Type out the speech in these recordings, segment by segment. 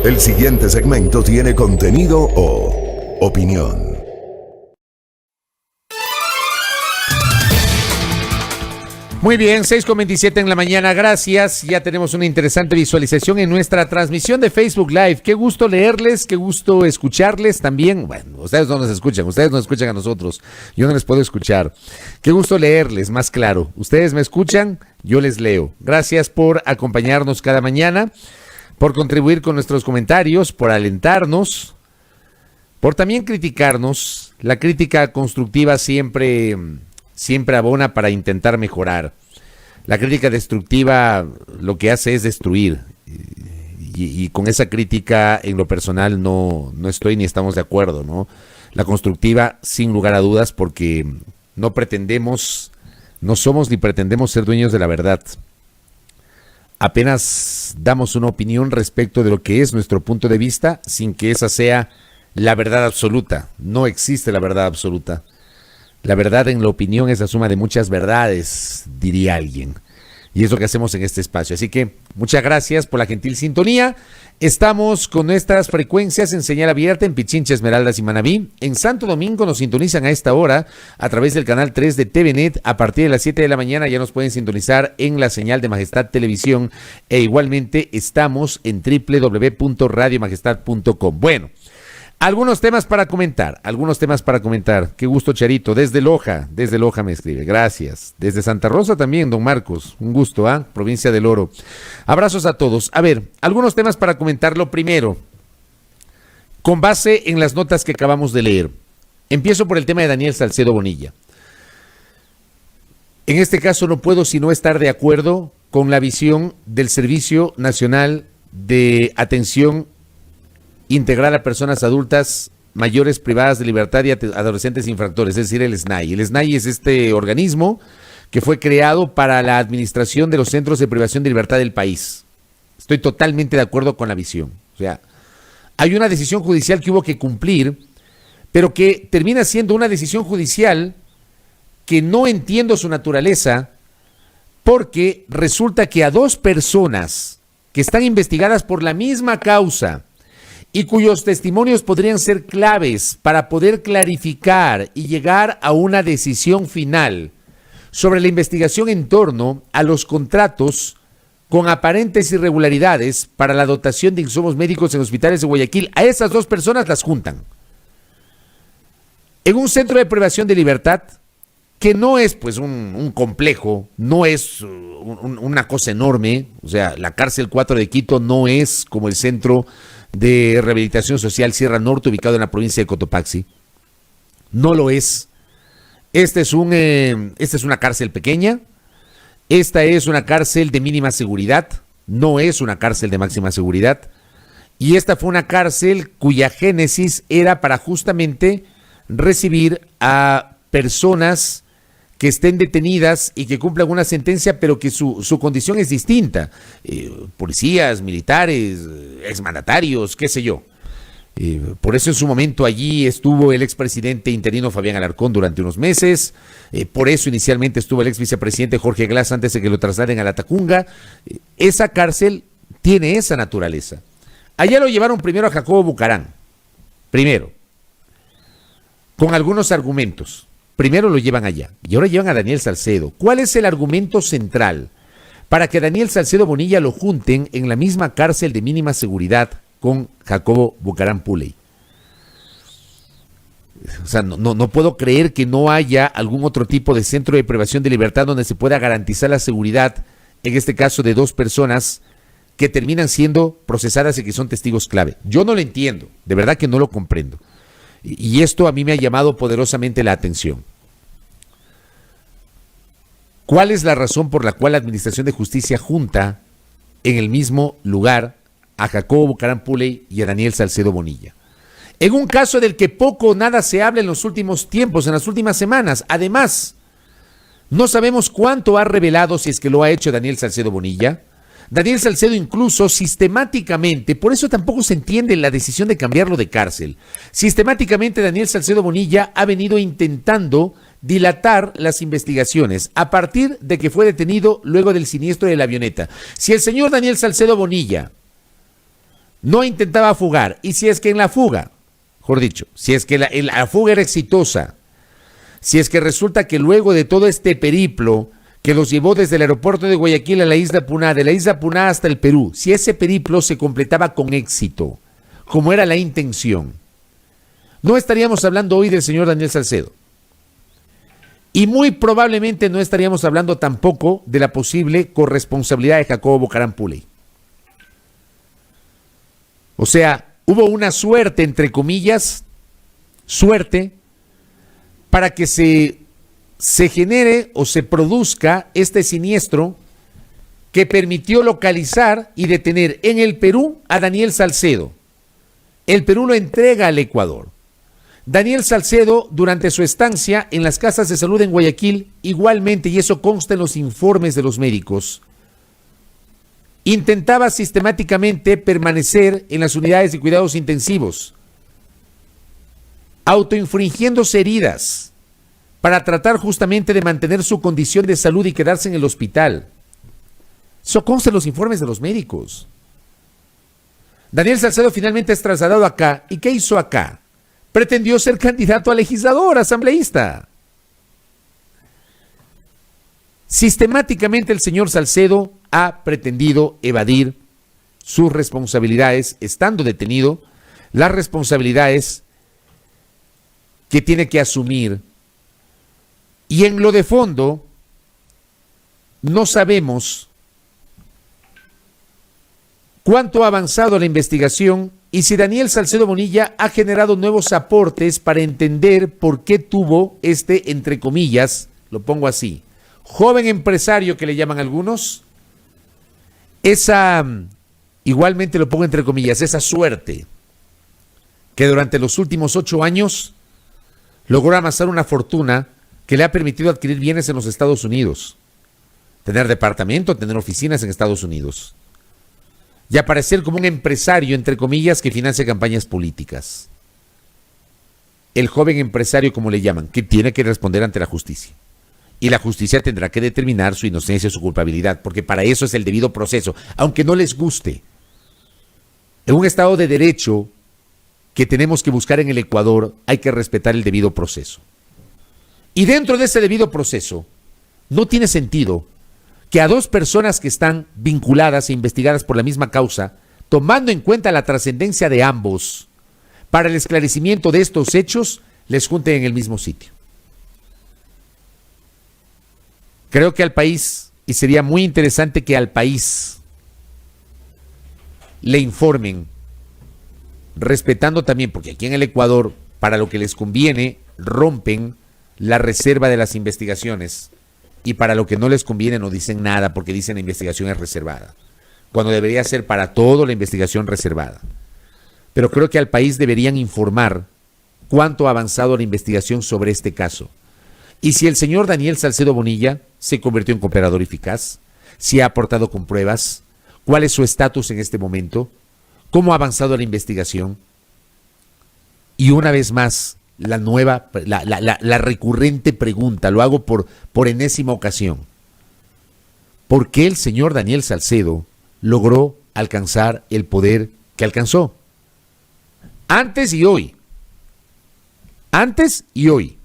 El siguiente segmento tiene contenido o opinión. Muy bien, 6:27 en la mañana, gracias. Ya tenemos una interesante visualización en nuestra transmisión de Facebook Live. Qué gusto leerles, qué gusto escucharles también. Bueno, ustedes no nos escuchan a nosotros. Yo no les puedo escuchar. Qué gusto leerles, más claro. Ustedes me escuchan, yo les leo. Gracias por acompañarnos cada mañana, por contribuir con nuestros comentarios, por alentarnos, por también criticarnos. La crítica constructiva siempre abona para intentar mejorar. La crítica destructiva lo que hace es destruir. Y con esa crítica en lo personal no estoy ni estamos de acuerdo, ¿no? La constructiva, sin lugar a dudas, porque no somos ni pretendemos ser dueños de la verdad. Apenas damos una opinión respecto de lo que es nuestro punto de vista, sin que esa sea la verdad absoluta. No existe la verdad absoluta. La verdad en la opinión es la suma de muchas verdades, diría alguien. Y es lo que hacemos en este espacio. Así que muchas gracias por la gentil sintonía. Estamos con nuestras frecuencias en señal abierta en Pichincha, Esmeraldas y Manabí. En Santo Domingo nos sintonizan a esta hora a través del canal 3 de TVNet. A partir de las 7 de la mañana ya nos pueden sintonizar en la señal de Majestad Televisión. E igualmente estamos en www.radiomajestad.com. Bueno. Algunos temas para comentar. Qué gusto, Charito. Desde Loja me escribe. Gracias. Desde Santa Rosa también, don Marcos. Un gusto, provincia del Oro. Abrazos a todos. A ver, algunos temas para comentar. Lo primero, con base en las notas que acabamos de leer. Empiezo por el tema de Daniel Salcedo Bonilla. En este caso no puedo sino estar de acuerdo con la visión del Servicio Nacional de Atención Integral a Personas Adultas Mayores Privadas de Libertad y Adolescentes Infractores, es decir, el SNAI. El SNAI es este organismo que fue creado para la administración de los centros de privación de libertad del país. Estoy totalmente de acuerdo con la visión. O sea, hay una decisión judicial que hubo que cumplir, pero que termina siendo una decisión judicial que no entiendo su naturaleza, porque resulta que a dos personas que están investigadas por la misma causa y cuyos testimonios podrían ser claves para poder clarificar y llegar a una decisión final sobre la investigación en torno a los contratos con aparentes irregularidades para la dotación de insumos médicos en hospitales de Guayaquil. A esas dos personas las juntan en un centro de privación de libertad que no es pues un complejo, no es una cosa enorme. O sea, la cárcel 4 de Quito no es como el centro de rehabilitación social Sierra Norte, ubicado en la provincia de Cotopaxi. No lo es. Esta es una cárcel pequeña. Esta es una cárcel de mínima seguridad. No es una cárcel de máxima seguridad. Y esta fue una cárcel cuya génesis era para justamente recibir a personas que estén detenidas y que cumplan una sentencia, pero que su condición es distinta. Policías, militares, exmandatarios, qué sé yo. Por eso en su momento allí estuvo el expresidente interino Fabián Alarcón durante unos meses. Por eso inicialmente estuvo el ex vicepresidente Jorge Glass antes de que lo trasladen a la Tacunga. Esa cárcel tiene esa naturaleza. Allá lo llevaron primero a Jacobo Bucarán. Primero. Con algunos argumentos. Primero lo llevan allá y ahora llevan a Daniel Salcedo. ¿Cuál es el argumento central para que Daniel Salcedo Bonilla lo junten en la misma cárcel de mínima seguridad con Jacobo Bucarán Puley? O sea, no puedo creer que no haya algún otro tipo de centro de privación de libertad donde se pueda garantizar la seguridad, en este caso de dos personas que terminan siendo procesadas y que son testigos clave. Yo no lo entiendo, de verdad que no lo comprendo. Y esto a mí me ha llamado poderosamente la atención. ¿Cuál es la razón por la cual la Administración de Justicia junta en el mismo lugar a Jacobo Bucarán Puley y a Daniel Salcedo Bonilla? En un caso del que poco o nada se habla en los últimos tiempos, en las últimas semanas. Además, no sabemos cuánto ha revelado, si es que lo ha hecho Daniel Salcedo Bonilla. Daniel Salcedo incluso sistemáticamente, por eso tampoco se entiende la decisión de cambiarlo de cárcel. Sistemáticamente Daniel Salcedo Bonilla ha venido intentando dilatar las investigaciones a partir de que fue detenido luego del siniestro de la avioneta. Si el señor Daniel Salcedo Bonilla no intentaba fugar, y si es que en la fuga, mejor dicho, si es que la fuga era exitosa, si es que resulta que luego de todo este periplo que los llevó desde el aeropuerto de Guayaquil a la isla Puná, de la isla Puná hasta el Perú, si ese periplo se completaba con éxito, como era la intención, no estaríamos hablando hoy del señor Daniel Salcedo. Y muy probablemente no estaríamos hablando tampoco de la posible corresponsabilidad de Jacobo Bucaram Puley. O sea, hubo una suerte, entre comillas, suerte, para que se genere o se produzca este siniestro que permitió localizar y detener en el Perú a Daniel Salcedo. El Perú lo entrega al Ecuador. Daniel Salcedo, durante su estancia en las casas de salud en Guayaquil, igualmente, y eso consta en los informes de los médicos, intentaba sistemáticamente permanecer en las unidades de cuidados intensivos, autoinfringiéndose heridas para tratar justamente de mantener su condición de salud y quedarse en el hospital. Eso consta en los informes de los médicos. Daniel Salcedo finalmente es trasladado acá. ¿Y qué hizo acá? Pretendió ser candidato a legislador, asambleísta. Sistemáticamente el señor Salcedo ha pretendido evadir sus responsabilidades, estando detenido, las responsabilidades que tiene que asumir. Y en lo de fondo, no sabemos cuánto ha avanzado la investigación y si Daniel Salcedo Bonilla ha generado nuevos aportes para entender por qué tuvo este, entre comillas, lo pongo así, joven empresario que le llaman algunos, igualmente lo pongo entre comillas, esa suerte que durante los últimos 8 años logró amasar una fortuna que le ha permitido adquirir bienes en los Estados Unidos, tener departamento, tener oficinas en Estados Unidos y aparecer como un empresario, entre comillas, que financia campañas políticas. El joven empresario, como le llaman, que tiene que responder ante la justicia. Y la justicia tendrá que determinar su inocencia y su culpabilidad, porque para eso es el debido proceso, aunque no les guste. En un Estado de Derecho que tenemos que buscar en el Ecuador, hay que respetar el debido proceso. Y dentro de ese debido proceso, no tiene sentido que a 2 personas que están vinculadas e investigadas por la misma causa, tomando en cuenta la trascendencia de ambos para el esclarecimiento de estos hechos, les junten en el mismo sitio. Creo que al país, y sería muy interesante que al país le informen, respetando también, porque aquí en el Ecuador, para lo que les conviene, rompen la reserva de las investigaciones, y para lo que no les conviene no dicen nada porque dicen la investigación es reservada, cuando debería ser para todo la investigación reservada. Pero creo que al país deberían informar cuánto ha avanzado la investigación sobre este caso. Y si el señor Daniel Salcedo Bonilla se convirtió en cooperador eficaz, si ha aportado con pruebas, cuál es su estatus en este momento, cómo ha avanzado la investigación. Y una vez más, la recurrente pregunta, lo hago por enésima ocasión. ¿Por qué el señor Daniel Salcedo logró alcanzar el poder que alcanzó? Antes y hoy. Antes y hoy.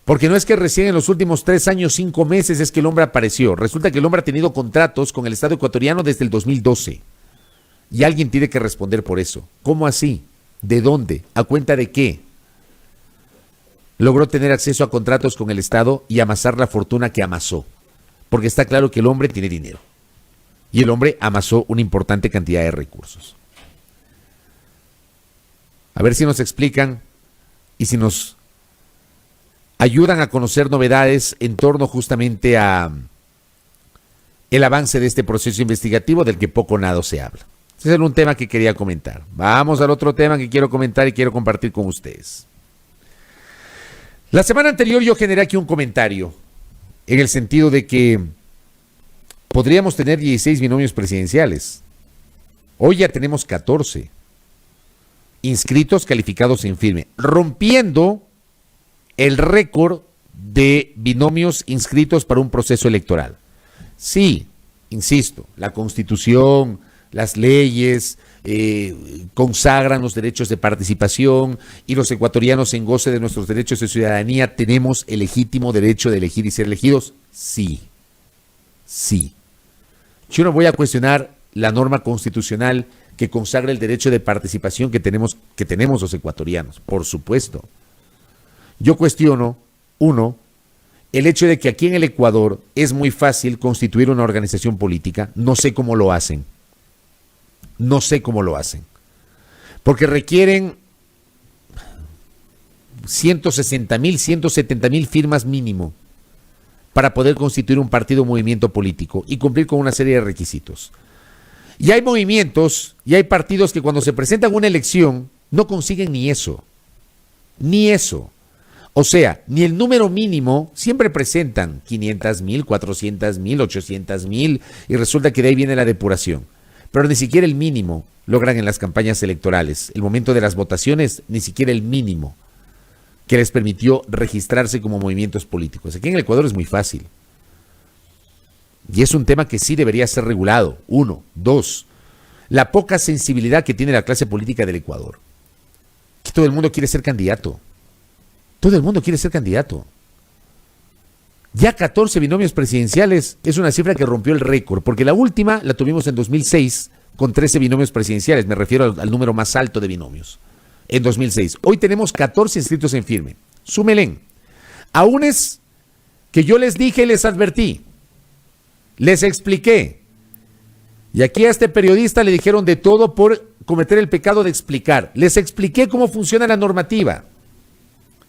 Porque no es que recién en los últimos 3 años, 5 meses es que el hombre apareció. Resulta que el hombre ha tenido contratos con el Estado ecuatoriano desde el 2012. Y alguien tiene que responder por eso. ¿Cómo así? ¿De dónde? ¿A cuenta de qué? Logró tener acceso a contratos con el Estado y amasar la fortuna que amasó. Porque está claro que el hombre tiene dinero. Y el hombre amasó una importante cantidad de recursos. A ver si nos explican y si nos ayudan a conocer novedades en torno justamente a el avance de este proceso investigativo del que poco o nada se habla. Ese es un tema que quería comentar. Vamos al otro tema que quiero comentar y quiero compartir con ustedes. La semana anterior yo generé aquí un comentario en el sentido de que podríamos tener 16 binomios presidenciales. Hoy ya tenemos 14 inscritos calificados en firme, rompiendo el récord de binomios inscritos para un proceso electoral. Sí, insisto, la Constitución, las leyes consagran los derechos de participación y los ecuatorianos en goce de nuestros derechos de ciudadanía tenemos el legítimo derecho de elegir y ser elegidos? Sí. Yo no voy a cuestionar la norma constitucional que consagra el derecho de participación que tenemos los ecuatorianos, por supuesto. Yo cuestiono, uno, el hecho de que aquí en el Ecuador es muy fácil constituir una organización política. No sé cómo lo hacen. Porque requieren 160,000, 170,000 firmas mínimo para poder constituir un partido o movimiento político y cumplir con una serie de requisitos. Y hay movimientos y hay partidos que cuando se presentan a una elección no consiguen ni eso. O sea, ni el número mínimo, siempre presentan 500,000, 400,000, 800,000 y resulta que de ahí viene la depuración. Pero ni siquiera el mínimo logran en las campañas electorales. El momento de las votaciones, ni siquiera el mínimo que les permitió registrarse como movimientos políticos. Aquí en el Ecuador es muy fácil. Y es un tema que sí debería ser regulado. 1. 2. La poca sensibilidad que tiene la clase política del Ecuador. Que todo el mundo quiere ser candidato. Ya 14 binomios presidenciales es una cifra que rompió el récord, porque la última la tuvimos en 2006 con 13 binomios presidenciales, me refiero al número más alto de binomios, en 2006. Hoy tenemos 14 inscritos en firme. Súmelen. Aún es que yo les dije y les advertí, les expliqué, y aquí a este periodista le dijeron de todo por cometer el pecado de explicar. Les expliqué cómo funciona la normativa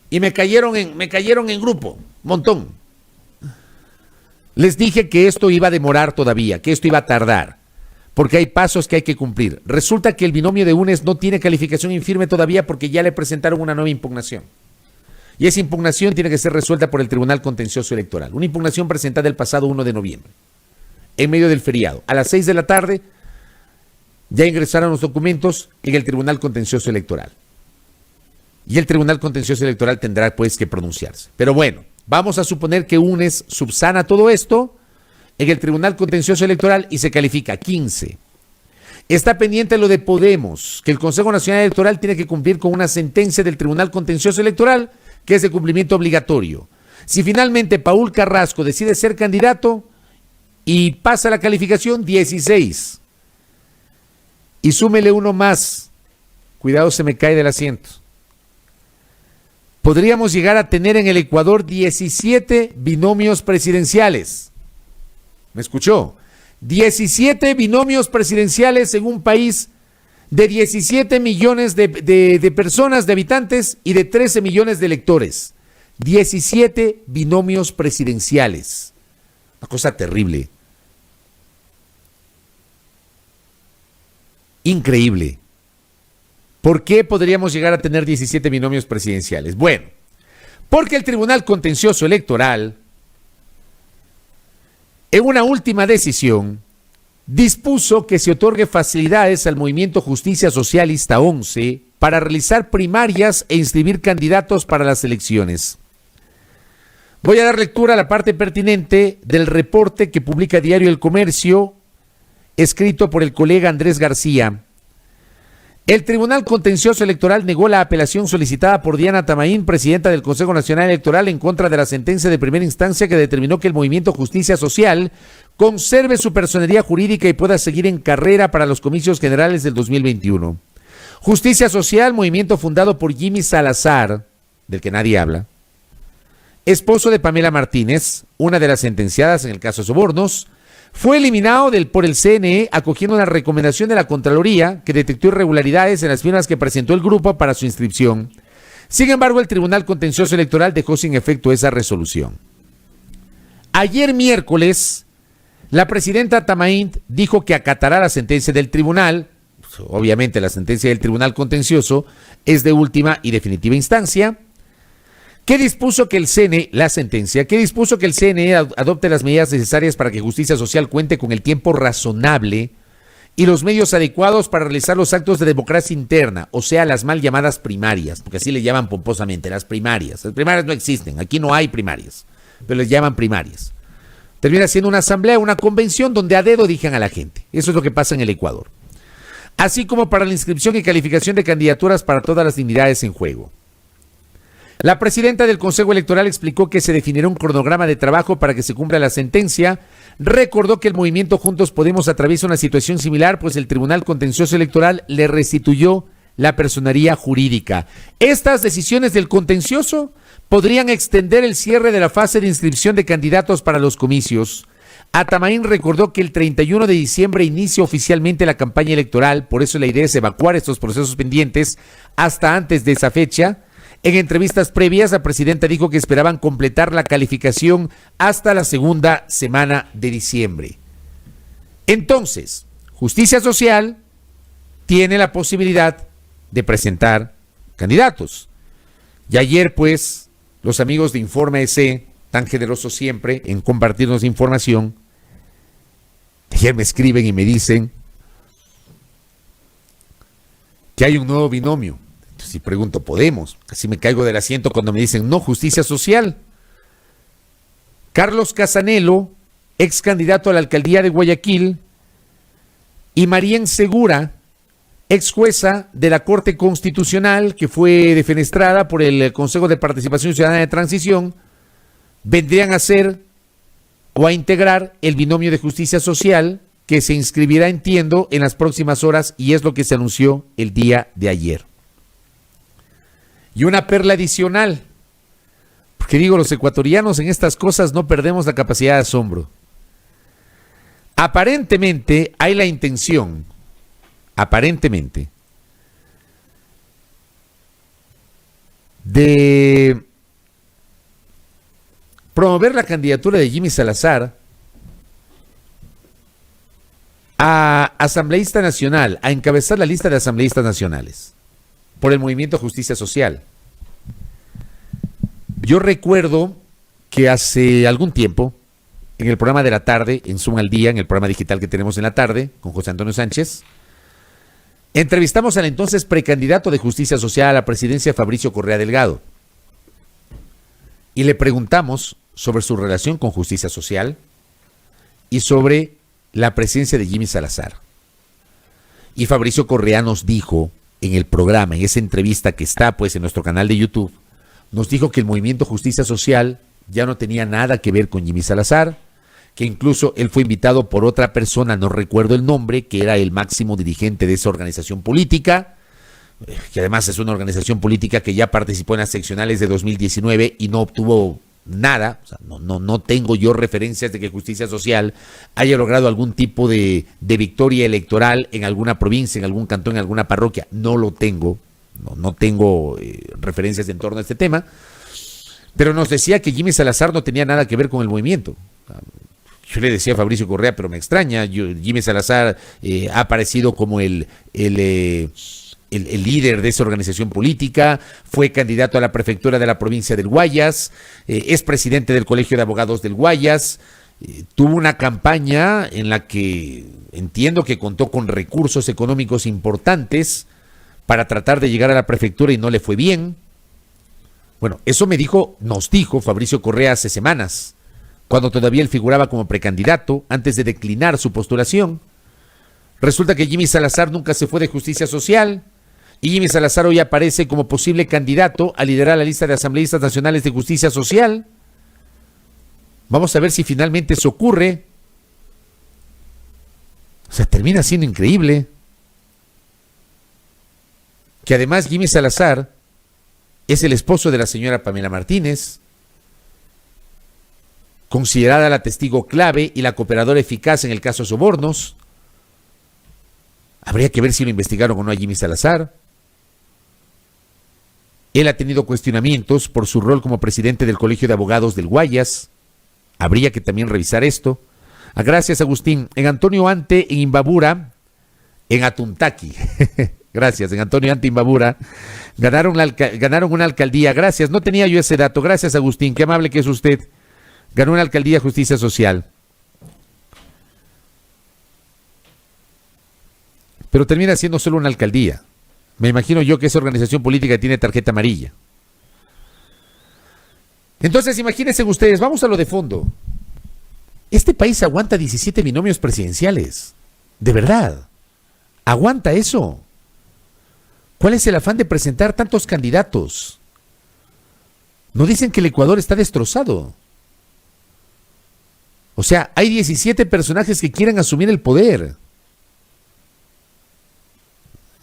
y me cayeron en grupo, montón. Les dije que esto iba a demorar todavía, que esto iba a tardar, porque hay pasos que hay que cumplir. Resulta que el binomio de UNES no tiene calificación infirme todavía porque ya le presentaron una nueva impugnación. Y esa impugnación tiene que ser resuelta por el Tribunal Contencioso Electoral. Una impugnación presentada el pasado 1 de noviembre, en medio del feriado. A las 6 de la tarde ya ingresaron los documentos en el Tribunal Contencioso Electoral. Y el Tribunal Contencioso Electoral tendrá pues que pronunciarse. Pero bueno, vamos a suponer que UNES subsana todo esto en el Tribunal Contencioso Electoral y se califica 15. Está pendiente lo de Podemos, que el Consejo Nacional Electoral tiene que cumplir con una sentencia del Tribunal Contencioso Electoral que es de cumplimiento obligatorio. Si finalmente Paul Carrasco decide ser candidato y pasa la calificación, 16. Y súmele uno más. Cuidado, se me cae del asiento. Podríamos llegar a tener en el Ecuador 17 binomios presidenciales. ¿Me escuchó? 17 binomios presidenciales en un país de 17 millones de personas, de habitantes y de 13 millones de electores. 17 binomios presidenciales. Una cosa terrible. Increíble. ¿Por qué podríamos llegar a tener 17 binomios presidenciales? Bueno, porque el Tribunal Contencioso Electoral, en una última decisión, dispuso que se otorgue facilidades al Movimiento Justicia Socialista 11 para realizar primarias e inscribir candidatos para las elecciones. Voy a dar lectura a la parte pertinente del reporte que publica Diario El Comercio, escrito por el colega Andrés García. El Tribunal Contencioso Electoral negó la apelación solicitada por Diana Tamaín, presidenta del Consejo Nacional Electoral, en contra de la sentencia de primera instancia que determinó que el Movimiento Justicia Social conserve su personería jurídica y pueda seguir en carrera para los comicios generales del 2021. Justicia Social, movimiento fundado por Jimmy Salazar, del que nadie habla, esposo de Pamela Martínez, una de las sentenciadas en el caso de sobornos, fue eliminado por el CNE acogiendo la recomendación de la Contraloría que detectó irregularidades en las firmas que presentó el grupo para su inscripción. Sin embargo, el Tribunal Contencioso Electoral dejó sin efecto esa resolución. Ayer miércoles, la presidenta Tamaín dijo que acatará la sentencia del tribunal. Obviamente la sentencia del Tribunal Contencioso es de última y definitiva instancia. ¿Qué dispuso que el CNE, la sentencia, que dispuso que el CNE adopte las medidas necesarias para que Justicia Social cuente con el tiempo razonable y los medios adecuados para realizar los actos de democracia interna, o sea, las mal llamadas primarias, porque así le llaman pomposamente, las primarias. Las primarias no existen, aquí no hay primarias, pero les llaman primarias. Termina siendo una asamblea, una convención donde a dedo eligen a la gente. Eso es lo que pasa en el Ecuador. así como para la inscripción y calificación de candidaturas para todas las dignidades en juego. La presidenta del Consejo Electoral explicó que se definirá un cronograma de trabajo para que se cumpla la sentencia. Recordó que el movimiento Juntos Podemos atraviesa una situación similar, pues el Tribunal Contencioso Electoral le restituyó la personería jurídica. Estas decisiones del contencioso podrían extender el cierre de la fase de inscripción de candidatos para los comicios. Atamaín recordó que el 31 de diciembre inicia oficialmente la campaña electoral, por eso la idea es evacuar estos procesos pendientes hasta antes de esa fecha. En entrevistas previas, la presidenta dijo que esperaban completar la calificación hasta la segunda semana de diciembre. Entonces, Justicia Social tiene la posibilidad de presentar candidatos. Y ayer, pues, los amigos de Informe EC, tan generosos siempre en compartirnos información, ayer me escriben y me dicen que hay un nuevo binomio. Si pregunto, ¿podemos? Casi me caigo del asiento cuando me dicen, no, Justicia Social. Carlos Casanelo, ex candidato a la alcaldía de Guayaquil, y Marien Segura, ex jueza de la Corte Constitucional, que fue defenestrada por el Consejo de Participación Ciudadana de Transición, vendrían a ser o a integrar el binomio de Justicia Social, que se inscribirá, entiendo, en las próximas horas, y es lo que se anunció el día de ayer. Y una perla adicional, porque digo, los ecuatorianos en estas cosas no perdemos la capacidad de asombro. Aparentemente hay la intención, de promover la candidatura de Jimmy Salazar a asambleísta nacional, a encabezar la lista de asambleístas nacionales por el movimiento Justicia Social. Yo recuerdo que hace algún tiempo, en el programa de la tarde, en Zoom al Día, en el programa digital que tenemos en la tarde, con José Antonio Sánchez, entrevistamos al entonces precandidato de Justicia Social a la presidencia, Fabricio Correa Delgado, y le preguntamos sobre su relación con Justicia Social y sobre la presencia de Jimmy Salazar. Y Fabricio Correa nos dijo en el programa, en esa entrevista que está pues en nuestro canal de YouTube, nos dijo que el movimiento Justicia Social ya no tenía nada que ver con Jimmy Salazar, que incluso él fue invitado por otra persona, no recuerdo el nombre, que era el máximo dirigente de esa organización política, que además es una organización política que ya participó en las seccionales de 2019 y no obtuvo nada. O sea, no tengo yo referencias de que Justicia Social haya logrado algún tipo de victoria electoral en alguna provincia, en algún cantón, en alguna parroquia. No lo tengo, no tengo referencias en torno a este tema, pero nos decía que Jimmy Salazar no tenía nada que ver con el movimiento. Yo le decía a Fabricio Correa, pero me extraña, Jimmy Salazar ha aparecido como el líder de esa organización política, fue candidato a la prefectura de la provincia del Guayas, es presidente del Colegio de Abogados del Guayas, tuvo una campaña en la que entiendo que contó con recursos económicos importantes para tratar de llegar a la prefectura y no le fue bien. Bueno, eso nos dijo Fabricio Correa hace semanas, cuando todavía él figuraba como precandidato, antes de declinar su postulación. Resulta que Jimmy Salazar nunca se fue de Justicia Social, y Jimmy Salazar hoy aparece como posible candidato a liderar la lista de asambleístas nacionales de Justicia Social. Vamos a ver si finalmente eso ocurre. O sea, termina siendo increíble que además Jimmy Salazar es el esposo de la señora Pamela Martínez, considerada la testigo clave y la cooperadora eficaz en el caso Sobornos. Habría que ver si lo investigaron o no a Jimmy Salazar. Él ha tenido cuestionamientos por su rol como presidente del Colegio de Abogados del Guayas. Habría que también revisar esto. Gracias, Agustín. En Antonio Ante, en Imbabura, en Atuntaqui. Gracias, en Antonio Ante, Imbabura. Ganaron una alcaldía. Gracias, no tenía yo ese dato. Gracias, Agustín. Qué amable que es usted. Ganó una alcaldía Justicia Social. Pero termina siendo solo una alcaldía. Me imagino yo que esa organización política tiene tarjeta amarilla. Entonces, imagínense ustedes, vamos a lo de fondo. Este país aguanta 17 binomios presidenciales. De verdad. ¿Aguanta eso? ¿Cuál es el afán de presentar tantos candidatos? ¿No dicen que el Ecuador está destrozado? O sea, hay 17 personajes que quieren asumir el poder.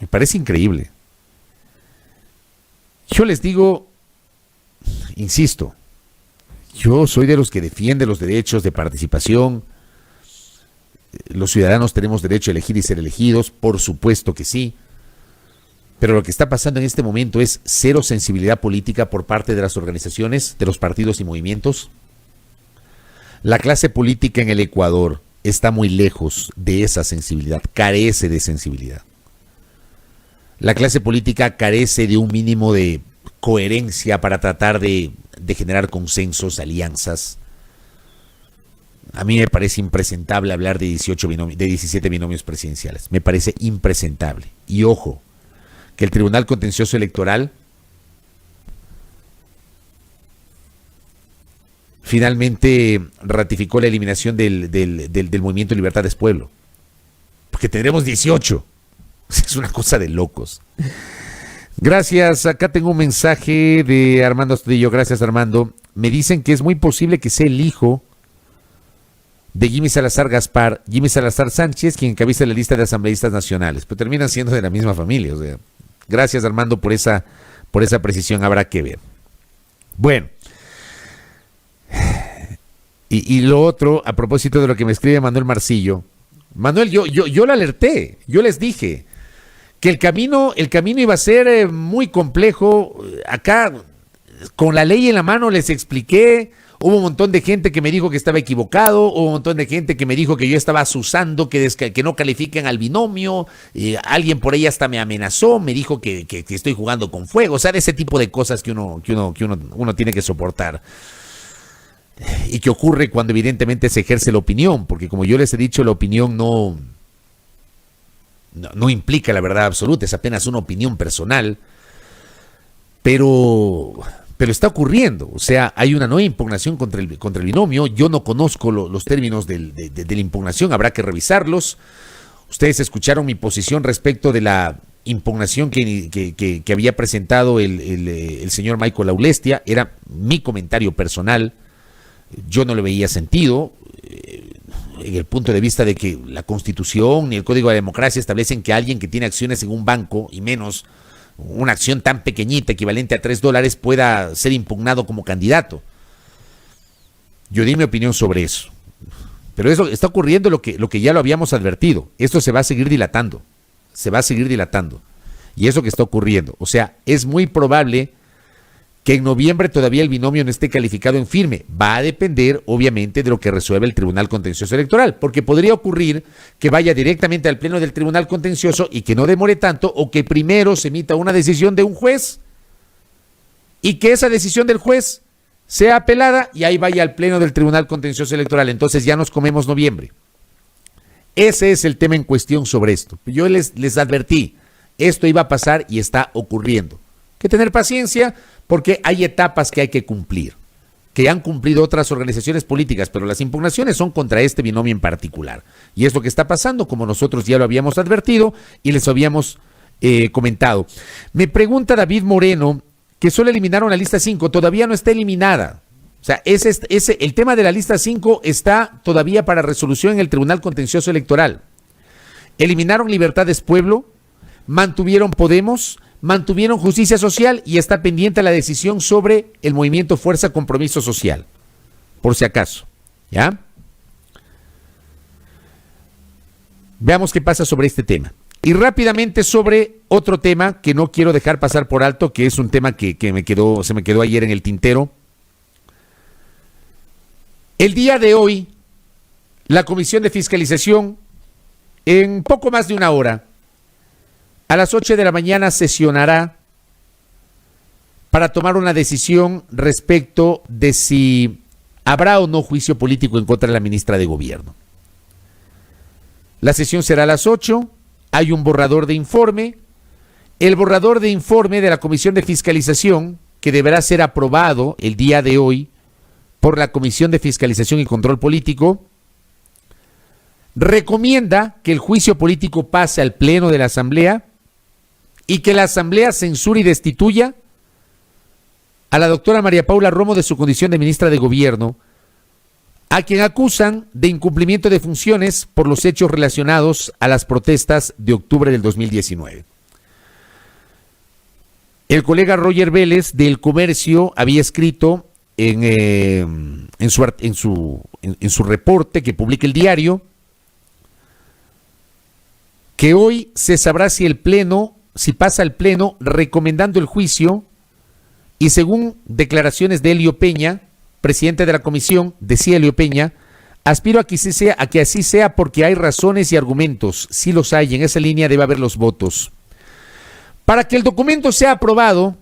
Me parece increíble. Yo les digo, insisto, yo soy de los que defiende los derechos de participación. Los ciudadanos tenemos derecho a elegir y ser elegidos, por supuesto que sí. Pero lo que está pasando en este momento es cero sensibilidad política por parte de las organizaciones, de los partidos y movimientos. La clase política en el Ecuador está muy lejos de esa sensibilidad, carece de sensibilidad. La clase política carece de un mínimo de coherencia para tratar de generar consensos, alianzas. A mí me parece impresentable hablar de 17 binomios presidenciales. Me parece impresentable. Y ojo, que el Tribunal Contencioso Electoral finalmente ratificó la eliminación del Movimiento Libertad es Pueblo. Porque tendremos 18. Es una cosa de locos. Gracias, acá tengo un mensaje de Armando Astudillo. Gracias, Armando. Me dicen que es muy posible que sea el hijo de Jimmy Salazar Gaspar, Jimmy Salazar Sánchez, quien encabeza la lista de asambleístas nacionales. Pero terminan siendo de la misma familia. O sea, gracias, Armando, por esa precisión. Habrá que ver. Bueno. Y lo otro, a propósito de lo que me escribe Manuel Marcillo. Manuel, yo lo alerté. Yo les dije que el camino iba a ser muy complejo. Acá, con la ley en la mano, les expliqué. Hubo un montón de gente que me dijo que estaba equivocado, hubo un montón de gente que me dijo que yo estaba asusando, que no califiquen al binomio, alguien por ahí hasta me amenazó, me dijo que estoy jugando con fuego, o sea, de ese tipo de cosas que uno tiene que soportar. Y que ocurre cuando evidentemente se ejerce la opinión, porque como yo les he dicho, la opinión no implica la verdad absoluta, es apenas una opinión personal, pero está ocurriendo. O sea, hay una nueva impugnación contra el binomio. Yo no conozco los términos de la impugnación, habrá que revisarlos. Ustedes escucharon mi posición respecto de la impugnación que había presentado el señor Michael Aulestia. Era mi comentario personal. Yo no le veía sentido, en el punto de vista de que la Constitución ni el Código de Democracia establecen que alguien que tiene acciones en un banco, y menos una acción tan pequeñita, equivalente a $3, pueda ser impugnado como candidato. Yo di mi opinión sobre eso. Pero eso está ocurriendo lo que ya lo habíamos advertido. Esto se va a seguir dilatando. Se va a seguir dilatando. Y eso que está ocurriendo. O sea, es muy probable que en noviembre todavía el binomio no esté calificado en firme. Va a depender, obviamente, de lo que resuelva el Tribunal Contencioso Electoral, porque podría ocurrir que vaya directamente al pleno del Tribunal Contencioso y que no demore tanto, o que primero se emita una decisión de un juez y que esa decisión del juez sea apelada y ahí vaya al pleno del Tribunal Contencioso Electoral. Entonces ya nos comemos noviembre. Ese es el tema en cuestión sobre esto. Yo les advertí, esto iba a pasar y está ocurriendo. Hay que tener paciencia, porque hay etapas que hay que cumplir, que han cumplido otras organizaciones políticas, pero las impugnaciones son contra este binomio en particular. Y es lo que está pasando, como nosotros ya lo habíamos advertido y les habíamos comentado. Me pregunta David Moreno que solo eliminaron la lista 5, todavía no está eliminada. O sea, el tema de la lista 5 está todavía para resolución en el Tribunal Contencioso Electoral. Eliminaron Libertad es Pueblo, mantuvieron Podemos, mantuvieron Justicia Social y está pendiente la decisión sobre el movimiento Fuerza Compromiso Social, por si acaso, ¿ya? Veamos qué pasa sobre este tema. Y rápidamente sobre otro tema que no quiero dejar pasar por alto, que es un tema que se me quedó ayer en el tintero. El día de hoy, la Comisión de Fiscalización, en poco más de una hora, a las 8 de la mañana sesionará para tomar una decisión respecto de si habrá o no juicio político en contra de la ministra de Gobierno. La sesión será a las 8, hay un borrador de informe. El borrador de informe de la Comisión de Fiscalización, que deberá ser aprobado el día de hoy por la Comisión de Fiscalización y Control Político, recomienda que el juicio político pase al Pleno de la Asamblea y que la Asamblea censure y destituya a la doctora María Paula Romo de su condición de ministra de Gobierno, a quien acusan de incumplimiento de funciones por los hechos relacionados a las protestas de octubre del 2019. El colega Roger Vélez del Comercio había escrito en su reporte que publica el diario que hoy se sabrá si pasa el Pleno recomendando el juicio, y según declaraciones de Elio Peña, presidente de la comisión, decía Elio Peña, aspiro a que así sea porque hay razones y argumentos, si los hay, en esa línea debe haber los votos. Para que el documento sea aprobado,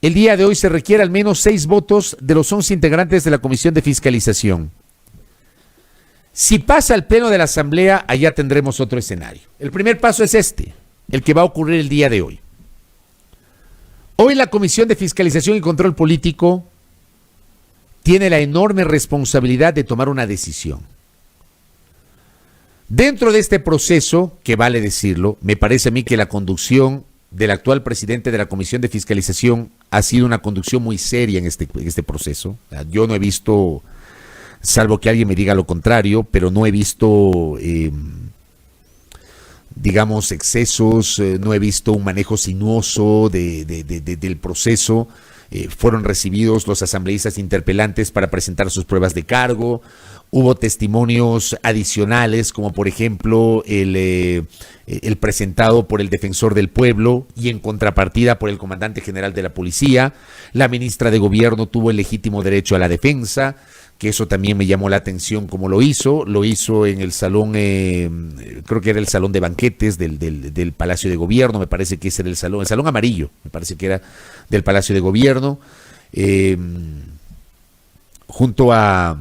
el día de hoy se requiere al menos 6 votos de los 11 integrantes de la Comisión de Fiscalización. Si pasa al Pleno de la Asamblea, allá tendremos otro escenario. El primer paso es el que va a ocurrir el día de hoy. Hoy la Comisión de Fiscalización y Control Político tiene la enorme responsabilidad de tomar una decisión. Dentro de este proceso, que vale decirlo, me parece a mí que la conducción del actual presidente de la Comisión de Fiscalización ha sido una conducción muy seria en este proceso. Yo no he visto, salvo que alguien me diga lo contrario, pero no he visto, digamos, excesos, no he visto un manejo sinuoso del proceso. Fueron recibidos los asambleístas interpelantes para presentar sus pruebas de cargo. Hubo testimonios adicionales, como por ejemplo el presentado por el defensor del pueblo y en contrapartida por el comandante general de la policía. La ministra de Gobierno tuvo el legítimo derecho a la defensa, que eso también me llamó la atención como lo hizo en el salón, creo que era el salón de banquetes del Palacio de Gobierno, me parece que ese era el salón amarillo, me parece que era del Palacio de Gobierno, junto a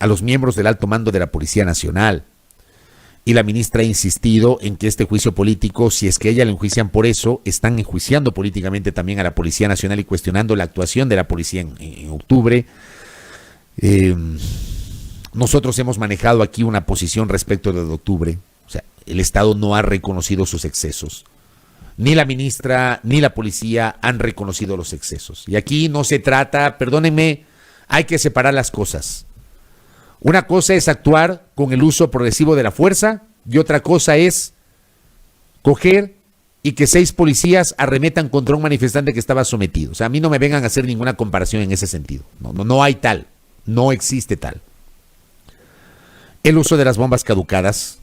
los miembros del alto mando de la Policía Nacional. Y la ministra ha insistido en que este juicio político, si es que ella la enjuician por eso, están enjuiciando políticamente también a la Policía Nacional y cuestionando la actuación de la policía en octubre. Nosotros hemos manejado aquí una posición respecto de octubre. O sea, el Estado no ha reconocido sus excesos. Ni la ministra ni la policía han reconocido los excesos. Y aquí no se trata, perdónenme, hay que separar las cosas. Una cosa es actuar con el uso progresivo de la fuerza y otra cosa es coger y que 6 policías arremetan contra un manifestante que estaba sometido. O sea, a mí no me vengan a hacer ninguna comparación en ese sentido. No hay tal. No existe tal. El uso de las bombas caducadas,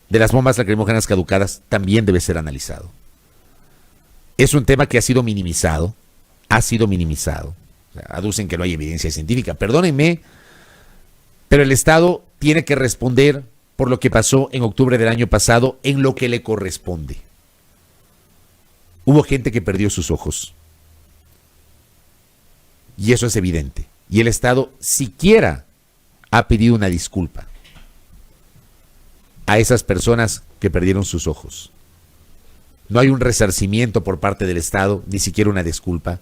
de las bombas lacrimógenas caducadas, también debe ser analizado. Es un tema que ha sido minimizado. O sea, aducen que no hay evidencia científica. Perdónenme, pero el Estado tiene que responder por lo que pasó en octubre del año pasado en lo que le corresponde. Hubo gente que perdió sus ojos. Y eso es evidente. Y el Estado siquiera ha pedido una disculpa a esas personas que perdieron sus ojos. No hay un resarcimiento por parte del Estado, ni siquiera una disculpa.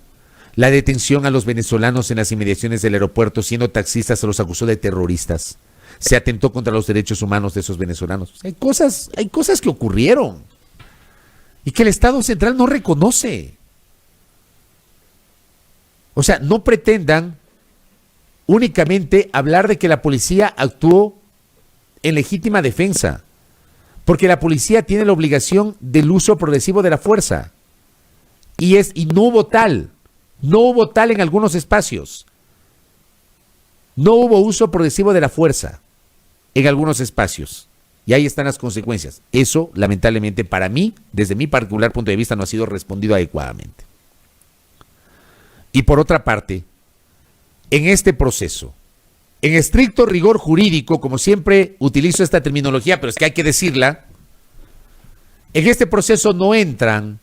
La detención a los venezolanos en las inmediaciones del aeropuerto siendo taxistas se los acusó de terroristas. Se atentó contra los derechos humanos de esos venezolanos. Hay cosas que ocurrieron y que el Estado central no reconoce. O sea, no pretendan únicamente hablar de que la policía actuó en legítima defensa, porque la policía tiene la obligación del uso progresivo de la fuerza y no hubo tal en algunos espacios. No hubo uso progresivo de la fuerza en algunos espacios y ahí están las consecuencias. Eso, lamentablemente, para mí, desde mi particular punto de vista, no ha sido respondido adecuadamente. Y por otra parte, en este proceso, en estricto rigor jurídico, como siempre utilizo esta terminología, pero es que hay que decirla, en este proceso no entran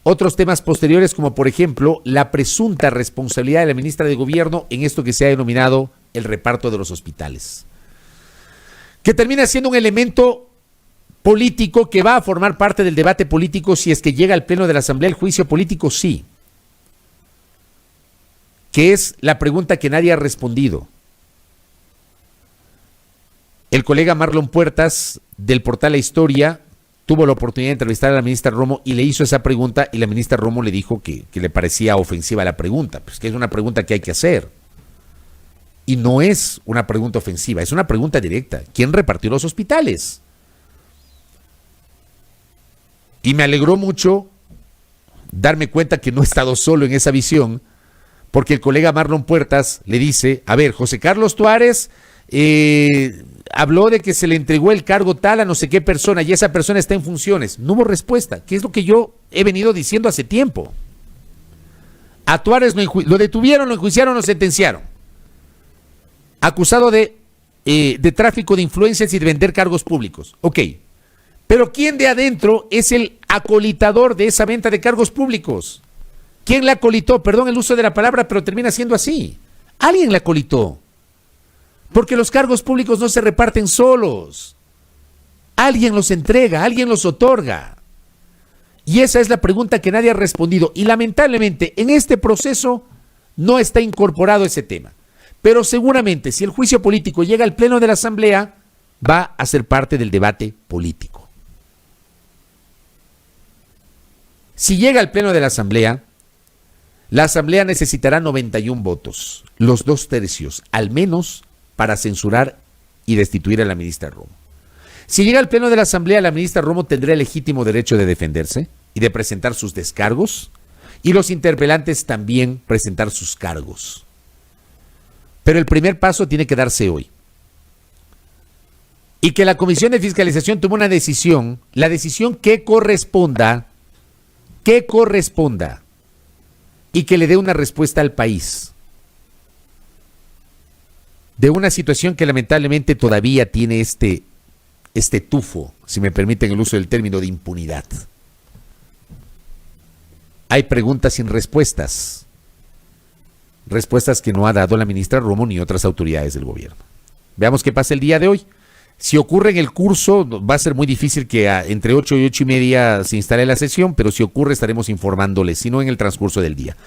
otros temas posteriores, como por ejemplo la presunta responsabilidad de la ministra de Gobierno en esto que se ha denominado el reparto de los hospitales, que termina siendo un elemento político que va a formar parte del debate político si es que llega al Pleno de la Asamblea el juicio político, sí. Que es la pregunta que nadie ha respondido. El colega Marlon Puertas del portal La Historia tuvo la oportunidad de entrevistar a la ministra Romo y le hizo esa pregunta y la ministra Romo le dijo que le parecía ofensiva la pregunta, pues que es una pregunta que hay que hacer. Y no es una pregunta ofensiva, es una pregunta directa. ¿Quién repartió los hospitales? Y me alegró mucho darme cuenta que no he estado solo en esa visión, porque el colega Marlon Puertas le dice, a ver, José Carlos Tuárez habló de que se le entregó el cargo tal a no sé qué persona y esa persona está en funciones. No hubo respuesta, que es lo que yo he venido diciendo hace tiempo. A Tuárez lo detuvieron, lo enjuiciaron, lo sentenciaron. Acusado de tráfico de influencias y de vender cargos públicos. Ok, pero ¿quién de adentro es el acolitador de esa venta de cargos públicos? ¿Quién la acolitó? Perdón el uso de la palabra, pero termina siendo así. Alguien la acolitó. Porque los cargos públicos no se reparten solos. Alguien los entrega, alguien los otorga. Y esa es la pregunta que nadie ha respondido. Y lamentablemente en este proceso no está incorporado ese tema. Pero seguramente si el juicio político llega al pleno de la Asamblea, va a ser parte del debate político. Si llega al pleno de la Asamblea necesitará 91 votos, los 2/3, al menos, para censurar y destituir a la ministra Romo. Si llega al pleno de la Asamblea, la ministra Romo tendrá el legítimo derecho de defenderse y de presentar sus descargos, y los interpelantes también presentar sus cargos. Pero el primer paso tiene que darse hoy. Y que la Comisión de Fiscalización tome una decisión, la decisión que corresponda, y que le dé una respuesta al país de una situación que lamentablemente todavía tiene este tufo, si me permiten el uso del término, de impunidad. Hay preguntas sin respuestas, respuestas que no ha dado la ministra Romo ni otras autoridades del gobierno. Veamos qué pasa el día de hoy. Si ocurre en el curso, va a ser muy difícil que entre 8 y 8:30 se instale la sesión, pero si ocurre estaremos informándoles, si no en el transcurso del día.